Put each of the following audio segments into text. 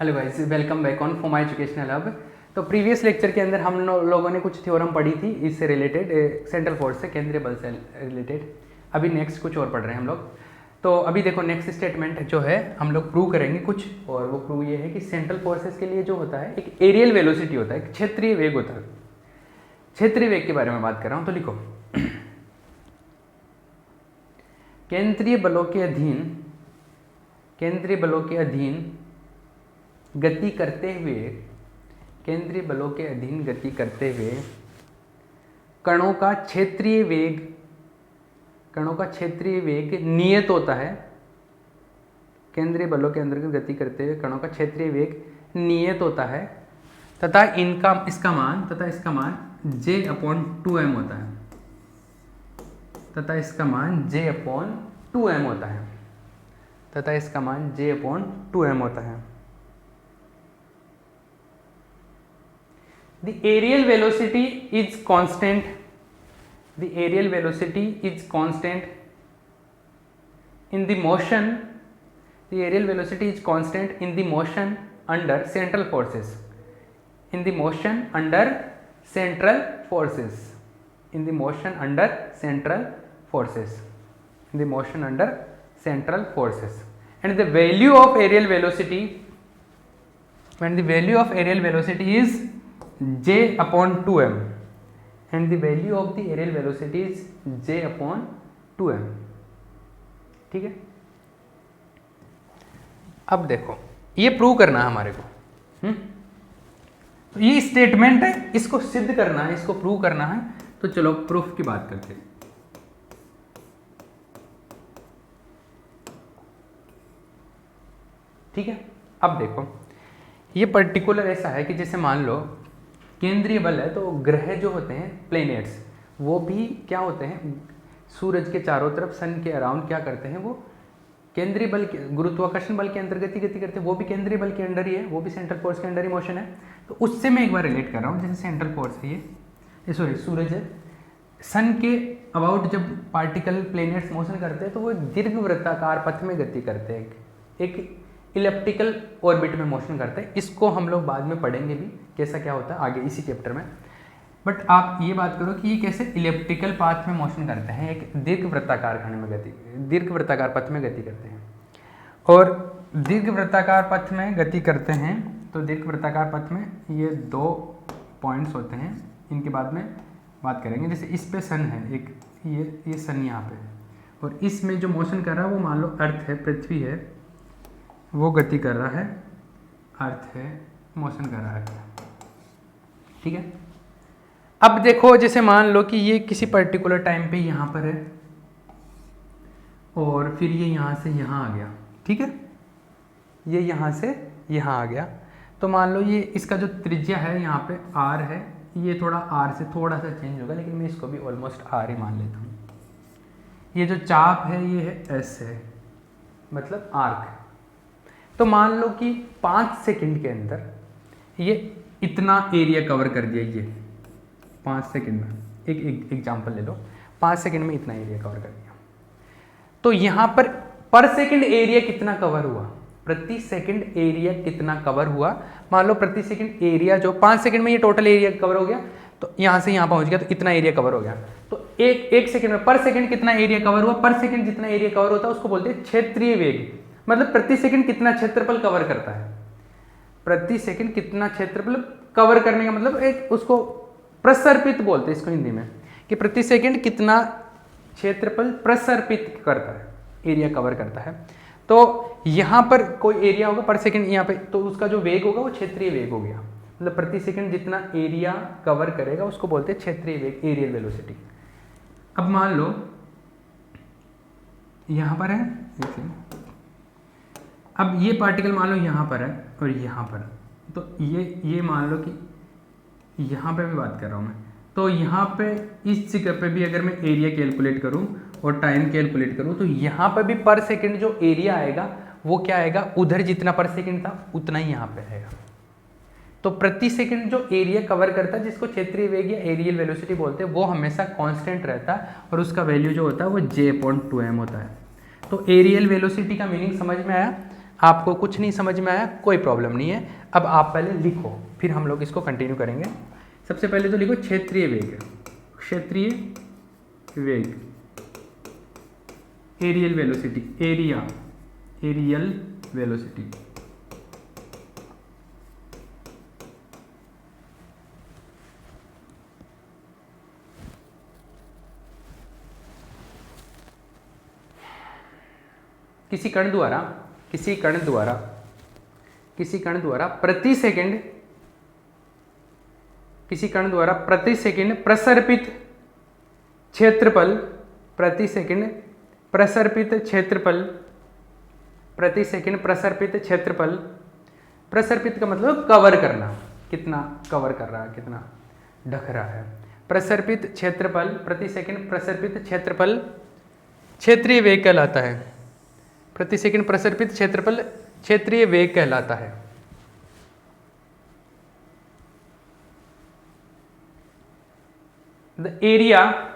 Hello guys, welcome back on फॉर्मा educational hub. तो previous lecture के अंदर हम लोगों ने कुछ थ्योरम पढ़ी थी इससे रिलेटेड, सेंट्रल फोर्स से, केंद्रीय बल से रिलेटेड। अभी नेक्स्ट कुछ और पढ़ रहे हैं हम लोग। तो अभी देखो नेक्स्ट स्टेटमेंट जो है हम लोग प्रूव करेंगे कुछ, और वो प्रूव ये है कि सेंट्रल फोर्सेस के लिए जो होता है एक एरियल वेलोसिटी होता है, एक क्षेत्रीय वेग होता है। क्षेत्रीय वेग के बारे में बात कर रहा हूँ, तो लिखो केंद्रीय बलों के अधीन गति करते हुए, केंद्रीय बलों के अधीन गति करते हुए कणों का क्षेत्रीय वेग नियत होता है। केंद्रीय बलों के अंतर्गत गति करते हुए कणों का क्षेत्रीय वेग नियत होता है तथा इसका मान J/2m होता है, तथा इसका मान J/2m होता है। The aerial velocity is constant. The aerial velocity is constant in the motion. The aerial velocity is constant in the motion under central forces. In the motion under central forces. In the motion under central forces. In the motion under central forces. And the value of aerial velocity, when the value of aerial velocity is J/2m, and the value of the aerial velocity is J/2m। ठीक है, अब देखो ये prove करना है हमारे को। तो ये स्टेटमेंट है, इसको सिद्ध करना है, इसको प्रूव करना है। तो चलो प्रूफ की बात करते हैं। ठीक है, अब देखो ये पर्टिकुलर ऐसा है कि जैसे मान लो केंद्रीय बल है, तो ग्रह जो होते हैं प्लेनेट्स, वो भी क्या होते हैं, सूरज के चारों तरफ सन के अराउंड क्या करते हैं, वो केंद्रीय बल के, गुरुत्वाकर्षण बल के अंतर्गत ही गति करते हैं। वो भी केंद्रीय बल के अंडर ही है, वो भी सेंट्रल फोर्स के अंडर ही मोशन है। तो उससे मैं एक बार रिलेट कर रहा हूँ। जैसे सेंट्रल फोर्स है ये सॉरी सूरज है, सन के अबाउट जब पार्टिकल प्लेनेट्स मोशन करते हैं तो वो दीर्घ वृत्ताकार पथ में गति करते हैं, एक इलेप्टिकल ऑर्बिट में मोशन करते हैं। इसको हम लोग बाद में पढ़ेंगे भी कैसा क्या होता है आगे इसी चैप्टर में। बट आप ये बात करो कि ये कैसे इलेप्टिकल पाथ में मोशन करते हैं, एक दीर्घ वृत्ताकार खंड में गति, दीर्घ वृत्ताकार पथ में गति करते हैं। और दीर्घ वृत्ताकार पथ में गति करते हैं, तो दीर्घ वृत्ताकार पथ में ये 2 पॉइंट्स होते हैं, इनके बाद में बात करेंगे। जैसे इस पे सन है एक, ये सन यहाँ पे, और इसमें जो मोशन कर रहा है वो मान लो अर्थ है, पृथ्वी है, वो गति कर रहा है, अर्थ है, मोशन कर रहा है। ठीक है, अब देखो जैसे मान लो कि ये किसी पर्टिकुलर टाइम पे यहाँ पर है और फिर ये यहाँ से यहाँ आ गया। ठीक है, ये यहाँ से यहाँ आ गया, तो मान लो ये इसका जो त्रिज्या है यहाँ पे r है, ये थोड़ा r से थोड़ा सा चेंज होगा, लेकिन मैं इसको भी ऑलमोस्ट r ही मान लेता हूँ। ये जो चाप है ये है s है, मतलब आर्क। तो मान लो कि 5 सेकंड के अंदर ये इतना एरिया कवर कर दिया, ये 5 सेकंड में, एक एग्जांपल ले लो, 5 सेकंड में इतना एरिया कवर कर दिया। तो यहाँ पर सेकंड एरिया कितना कवर हुआ, प्रति सेकंड एरिया कितना कवर हुआ। मान लो प्रति सेकंड एरिया जो 5 सेकंड में ये टोटल एरिया कवर हो गया, तो यहाँ से यहाँ पहुँच गया, तो इतना एरिया कवर हो गया। तो एक सेकंड में पर सेकंड कितना एरिया कवर हुआ, पर सेकंड जितना एरिया कवर होता है उसको बोलते हैं क्षेत्रीय वेग। मतलब प्रति सेकंड कितना क्षेत्रफल कवर करता है, प्रति सेकंड कितना क्षेत्रफल कवर करने का मतलब एक उसको प्रसर्पित बोलते हैं इसको हिंदी में, कि प्रति सेकंड कितना क्षेत्रफल प्रसर्पित करता है, एरिया कवर करता है। तो यहाँ पर कोई एरिया होगा पर सेकंड यहाँ पे, तो उसका जो वेग होगा वो क्षेत्रीय वेग हो गया। मतलब प्रति सेकंड जितना एरिया कवर करेगा उसको बोलते हैं क्षेत्रीय वेग, एरियल वेलोसिटी। अब मान लो यहाँ पर है, देखिए अब ये पार्टिकल मान लो यहाँ पर है और यहाँ पर, तो ये मान लो कि यहाँ पे भी बात कर रहा हूँ मैं, तो यहाँ पे इस जगह पे भी अगर मैं एरिया कैलकुलेट करूँ और टाइम कैलकुलेट करूँ, तो यहाँ पर भी पर सेकंड जो एरिया आएगा वो क्या आएगा, उधर जितना पर सेकंड था उतना ही यहाँ पे आएगा। तो प्रति सेकंड जो एरिया कवर करता है, जिसको क्षेत्रीय वेग या एरियल वेलोसिटी बोलते हैं, वो हमेशा कांस्टेंट रहता है और उसका वैल्यू जो होता है वो J/2m होता है। तो एरियल वेलोसिटी का मीनिंग समझ में आया। आपको कुछ नहीं समझ में आया कोई प्रॉब्लम नहीं है, अब आप पहले लिखो फिर हम लोग इसको कंटिन्यू करेंगे। सबसे पहले तो लिखो क्षेत्रीय वेग, क्षेत्रीय वेग, एरियल वेलोसिटी, एरियल वेलोसिटी। किसी कण द्वारा प्रति सेकंड प्रसर्पित क्षेत्रफल, प्रति सेकंड प्रसर्पित क्षेत्रफल, प्रसर्पित का मतलब कवर करना, कितना कवर कर रहा है, कितना ढक रहा है। प्रसर्पित क्षेत्रफल प्रति सेकंड, प्रसर्पित क्षेत्रफल क्षेत्रीय वेग कहलाता है। प्रति सेकंड प्रसर्पित क्षेत्रफल क्षेत्रीय वेग कहलाता है। The area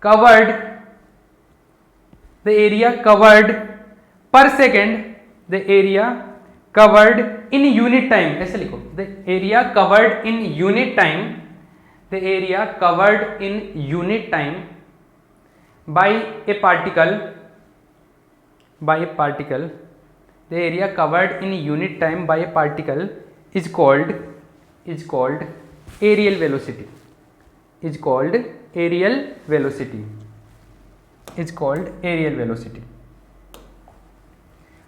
covered per second, the area covered in unit time, ऐसे लिखो, the area covered in unit time, the area covered in unit time by a particle, the area covered in unit time by a particle is called aerial velocity,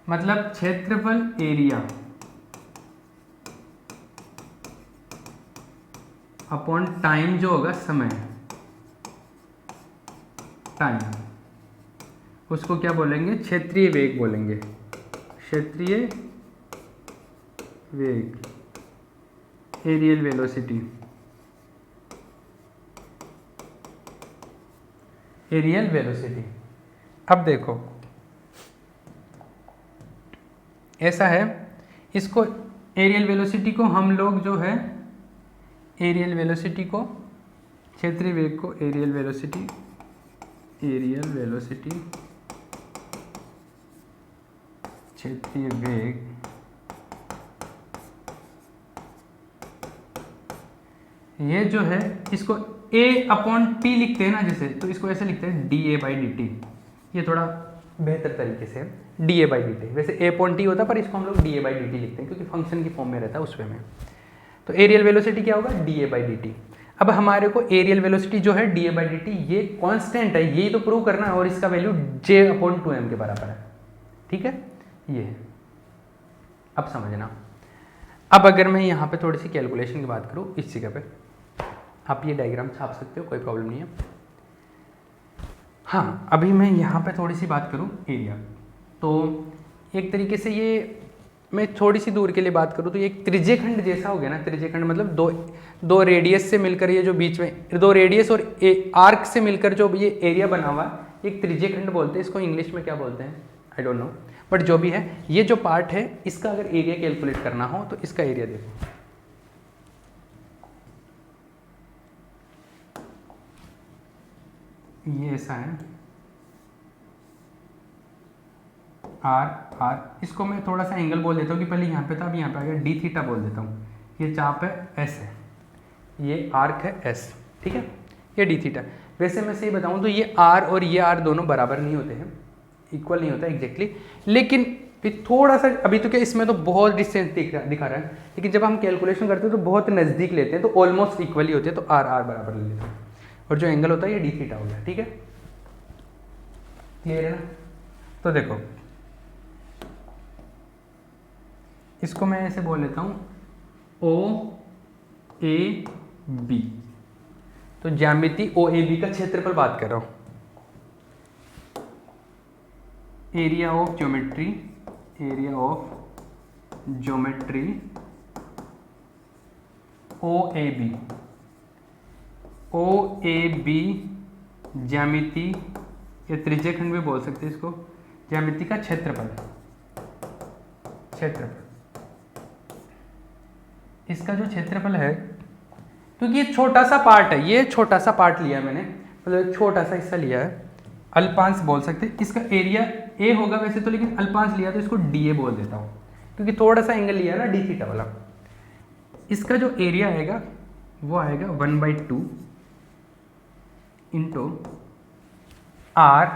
मतलब क्षेत्रफल area upon time जो होगा, समय, time, उसको क्या बोलेंगे, क्षेत्रीय वेग बोलेंगे, क्षेत्रीय वेग, एरियल वेलोसिटी, एरियल वेलोसिटी। अब देखो ऐसा है, इसको एरियल वेलोसिटी को हम लोग जो है, एरियल वेलोसिटी को, क्षेत्रीय वेग को एरियल वेलोसिटी, क्षेत्रीय वेग, ये जो है इसको a अपॉन टी लिखते हैं ना जैसे, तो इसको ऐसे लिखते हैं dA/dt। ये थोड़ा बेहतर तरीके से dA/dt, वैसे a अपॉन टी होता है पर इसको हम लोग dA/dt लिखते हैं क्योंकि फंक्शन की फॉर्म में रहता है उसमें में। तो एरियल वेलोसिटी क्या होगा, dA/dt। अब हमारे को एरियल वेलोसिटी जो है dA/dt ये कांस्टेंट है, यही तो प्रूव करना है, और इसका वैल्यू J/2m के बराबर है। ठीक है, ये है। अब समझना, अब अगर मैं यहाँ पे थोड़ी सी कैलकुलेशन की बात करूँ, इस जगह पे आप ये डायग्राम छाप सकते हो, कोई प्रॉब्लम नहीं है। हाँ, अभी मैं यहाँ पे थोड़ी सी बात करूँ एरिया, तो एक तरीके से ये मैं थोड़ी सी दूर के लिए बात करूँ तो ये एक त्रिज्यखंड जैसा हो गया ना। त्रिज्यखंड मतलब दो रेडियस से मिलकर, ये जो बीच में दो रेडियस और आर्क से मिलकर जो ये एरिया बना हुआ है, एक त्रिज्यखंड बोलते हैं इसको। इंग्लिश में क्या बोलते हैं आई डोंट नो, बट जो भी है, ये जो पार्ट है इसका अगर एरिया कैलकुलेट करना हो तो इसका एरिया देखो, ये ऐसा है आर। इसको मैं थोड़ा सा एंगल बोल देता हूँ कि पहले यहाँ पे था, अब यहाँ पे आ गया, डी थीटा बोल देता हूँ। ये चाप है एस है, ये आर्क है एस, ठीक है, ये डी थीटा। वैसे मैं सही बताऊँ तो ये आर और ये आर दोनों बराबर नहीं होते हैं, इक्वल नहीं होता एग्जैक्टली, लेकिन फिर थोड़ा सा, अभी तो क्या इसमें तो बहुत डिस्टेंस दिखा रहा है, लेकिन जब हम कैलकुलेशन करते हैं तो बहुत नज़दीक लेते हैं, तो ऑलमोस्ट इक्वल ही होते हैं, तो आर बराबर ले लेते हैं, और जो एंगल होता है ये डी थीटा हो गया। ठीक है, क्लियर है ना। तो देखो इसको मैं ऐसे बोल लेता हूँ ओ ए बी, तो ज्यामिति ओ ए बी का क्षेत्रफल बात कर रहा हूँ, area of geometry O A B ज्यामिति या त्रिज्यखंड भी बोल सकते हैं इसको, ज्यामिति का क्षेत्रफल, इसका जो क्षेत्रफल है, क्योंकि ये छोटा सा पार्ट है, ये छोटा सा पार्ट लिया है मैंने, मतलब छोटा सा हिस्सा लिया है, अल्पांश बोल सकते हैं। इसका एरिया ए होगा वैसे तो, लेकिन अल्पांश लिया तो इसको डी ए बोल देता हूँ, क्योंकि थोड़ा सा एंगल लिया ना डी थीटा वाला। इसका जो एरिया आएगा वो आएगा 1/2 इंटू आर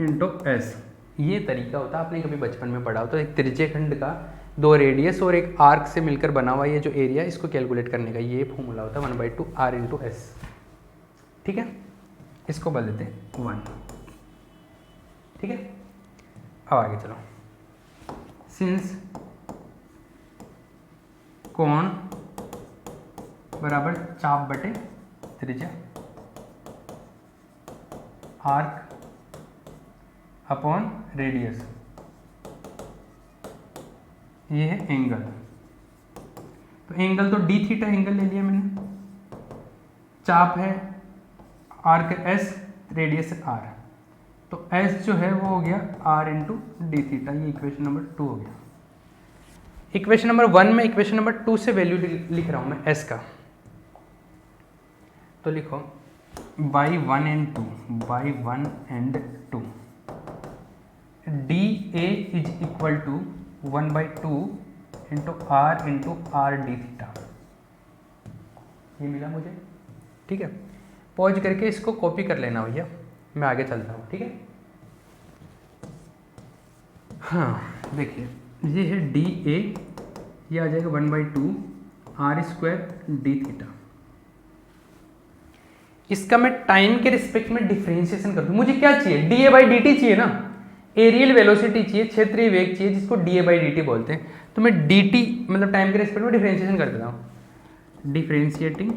इंटू एस। ये तरीका होता है, आपने कभी बचपन में पढ़ा हो तो, एक त्रिज्यखंड का 2 रेडियस और एक आर्क से मिलकर बना हुआ ये जो एरिया है इसको कैलकुलेट करने का ये फॉर्मूला होता है 1/2 आर इंटू एस। ठीक है, इसको बोल देते हैं 1। ठीक है, अब आगे चलो। सिंस कोण बराबर चाप बटे त्रिज्या, आर्क अपॉन रेडियस, ये है एंगल। तो एंगल तो डी थीटा एंगल ले लिया मैंने, चाप है आर्क एस, रेडियस है आर, तो एस जो है वो हो गया आर इंटू डी थीटा। ये इक्वेशन नंबर 2 हो गया। इक्वेशन नंबर 1 में इक्वेशन नंबर 2 से वैल्यू लिख रहा हूं मैं एस का, तो लिखो by 1 and 2 by 1 and 2 d A is equal to 1/2 into r d theta. ये मिला मुझे। ठीक है, पॉज करके इसको कॉपी कर लेना भैया, मैं आगे चलता हूँ। ठीक है, हाँ देखिए ये है डी ए, ये आ जाएगा 1/2 आर स्क्वायर डी थीटा। इसका मैं टाइम के रिस्पेक्ट में डिफरेंशिएशन कर दूँ। मुझे क्या चाहिए, d A by d t चाहिए ना, एरियल वेलोसिटी चाहिए, क्षेत्रीय वेग चाहिए, जिसको d A by d t बोलते हैं। तो मैं डी टी मतलब टाइम के रिस्पेक्ट में डिफरेंशिएशन कर देता हूँ, differentiating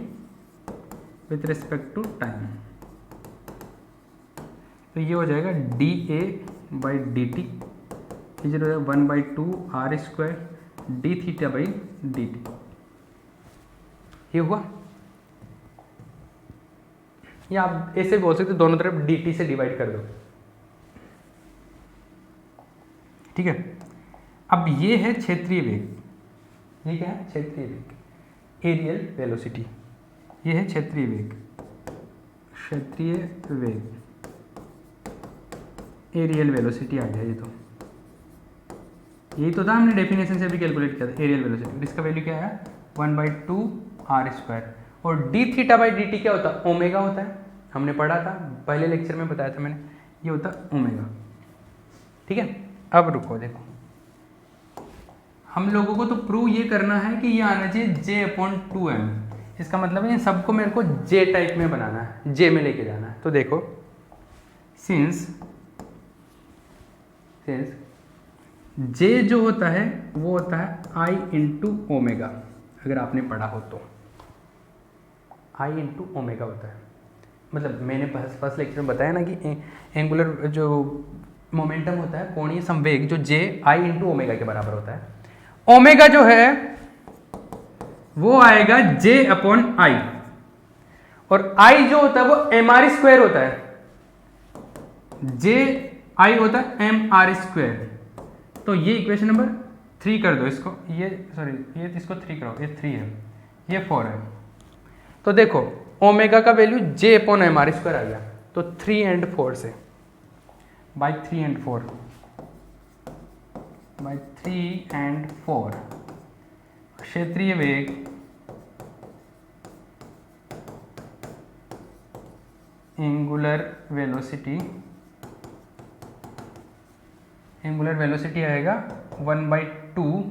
with respect to time. तो ये हो जाएगा d A by d t is 1/2 r square d theta by d t. ये हुआ। या आप ऐसे बोल सकते दोनों तरफ डी टी से डिवाइड कर दो। ठीक है, अब ये है क्षेत्रीय वेग। ये क्या है, क्षेत्रीय वेग, एरियल वेलोसिटी। ये है क्षेत्रीय वेग, क्षेत्रीय वेग, एरियल वेलोसिटी आ गया। ये तो यही तो था, हमने डेफिनेशन से भी कैलकुलेट किया था एरियल वेलोसिटी। इसका वैल्यू क्या है 1/2 आर स्क्वायर। और D theta by d T क्या होता है, ओमेगा होता है। हमने पढ़ा था पहले लेक्चर में, बताया था मैंने, ये होता है ओमेगा। ठीक है, अब रुको देखो, हम लोगों को तो प्रूव ये करना है कि ये आना चाहिए J/2m। इसका मतलब है सबको मेरे को J टाइप में बनाना है, J में लेके जाना है। तो देखो सिंस J जो होता है वो होता है I इंटू ओमेगा। अगर आपने पढ़ा हो तो I इंटू ओमेगा होता है। मतलब मैंने फर्स्ट लेक्चर में बताया ना कि एंगुलर जो मोमेंटम होता है, कोणीय संवेग, जो J I इंटू ओमेगा के बराबर होता है। ओमेगा जो है वो आएगा J/I, और I जो होता है वो mr स्क्वायर होता है। J/I होता है mr स्क्वायर। तो ये इक्वेशन नंबर 3 कर दो इसको, ये सॉरी ये इसको 3 करो, ये 3 है, ये 4 है। तो देखो ओमेगा का वैल्यू J/mr स्क्वायर आ गया। तो 3 and 4 से बाई 3 and 4 बाई 3 and 4 क्षेत्रीय वेग एंगुलर वेलोसिटी आएगा 1/2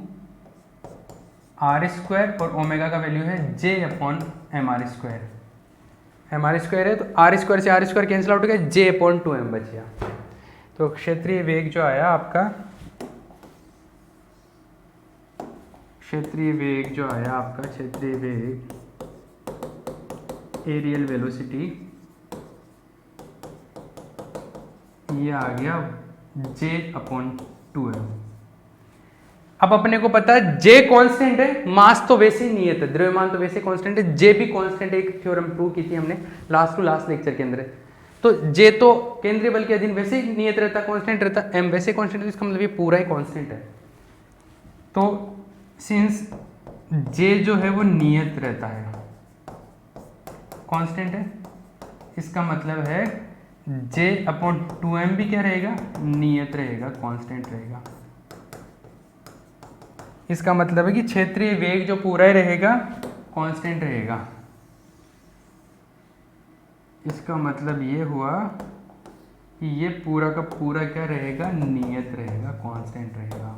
आर स्क्वायर, और ओमेगा का वैल्यू है J/mr स्क्वायर। mr स्क्वायर है तो आर स्क्वायर से आर स्क्वायर कैंसिल आउट हो गया, J/2m बच गया। तो क्षेत्रीय वेग जो आया आपका, क्षेत्रीय वेग एरियल वेलोसिटी, ये आ गया J/2m। अब अपने को पता है J कांस्टेंट है, मास तो वैसे ही नियत है, द्रव्यमान तो वैसे कांस्टेंट है, J भी कांस्टेंट है। एक थ्योरम प्रूव की थी हमने लास्ट टू लास्ट लेक्चर के अंदर। तो J तो केंद्रीय बल के अधीन वैसे ही नियत रहता, कांस्टेंट रहता, M वैसे कांस्टेंट है, इसका मतलब ये पूरा ही कांस्टेंट है। तो सिंस J जो है वो नियत रहता है, कांस्टेंट है, इसका मतलब है J/2m भी क्या रहेगा, नियत रहेगा, कांस्टेंट रहेगा। इसका मतलब है कि क्षेत्रीय वेग जो पूरा ही रहेगा कांस्टेंट रहेगा। इसका मतलब ये हुआ कि ये पूरा का पूरा क्या रहेगा, नियत रहेगा, कांस्टेंट रहेगा।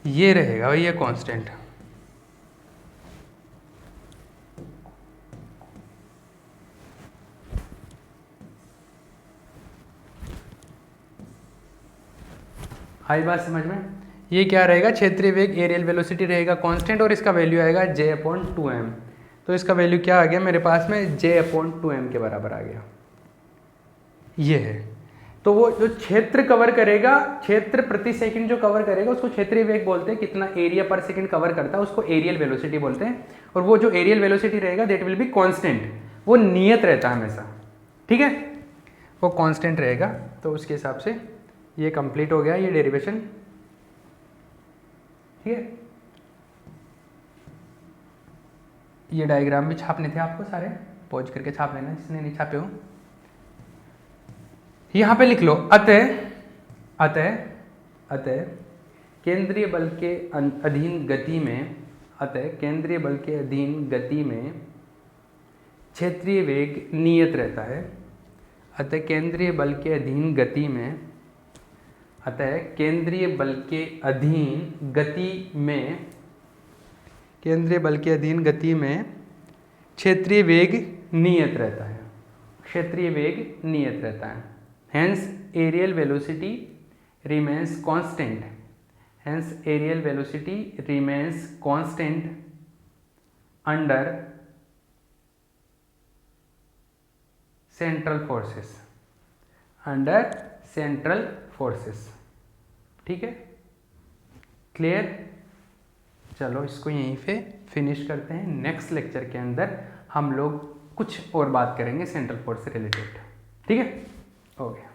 ये रहेगा भाई ये कांस्टेंट। आई बात समझ में? ये क्या रहेगा, क्षेत्रीय वेग एरियल वेलोसिटी रहेगा कांस्टेंट और इसका वैल्यू आएगा J/2m। तो इसका वैल्यू क्या आ गया मेरे पास में, J/2m के बराबर आ गया। ये है। तो वो जो क्षेत्र कवर करेगा, क्षेत्र प्रति सेकंड जो कवर करेगा उसको क्षेत्रीय वेग बोलते हैं। कितना एरिया पर सेकंड कवर करता है उसको एरियल वेलोसिटी बोलते हैं। और वो जो एरियल वेलोसिटी रहेगा दैट विल बी कांस्टेंट, वो नियत रहता है हमेशा, ठीक है, वो कांस्टेंट रहेगा। तो उसके हिसाब से ये कंप्लीट हो गया ये डेरिवेशन, ठीक है। ये डायग्राम भी छापने थे आपको सारे, पॉज करके छाप लेना जिसने नहीं छापे हो। यहाँ पे लिख लो, अतः केंद्रीय बल के अधीन गति में, अतः केंद्रीय बल के अधीन गति में क्षेत्रीय वेग नियत रहता है। अतः केंद्रीय बल के अधीन गति में, अतः केंद्रीय बल के अधीन गति में, केंद्रीय बल के अधीन गति में क्षेत्रीय वेग नियत रहता है, क्षेत्रीय वेग नियत रहता है। Hence aerial velocity remains constant. Hence aerial velocity remains constant under central forces. Under central forces. ठीक है, क्लियर? चलो इसको यहीं पे फिनिश करते हैं। नेक्स्ट लेक्चर के अंदर हम लोग कुछ और बात करेंगे सेंट्रल फोर्स से रिलेटेड, ठीक है। ओके।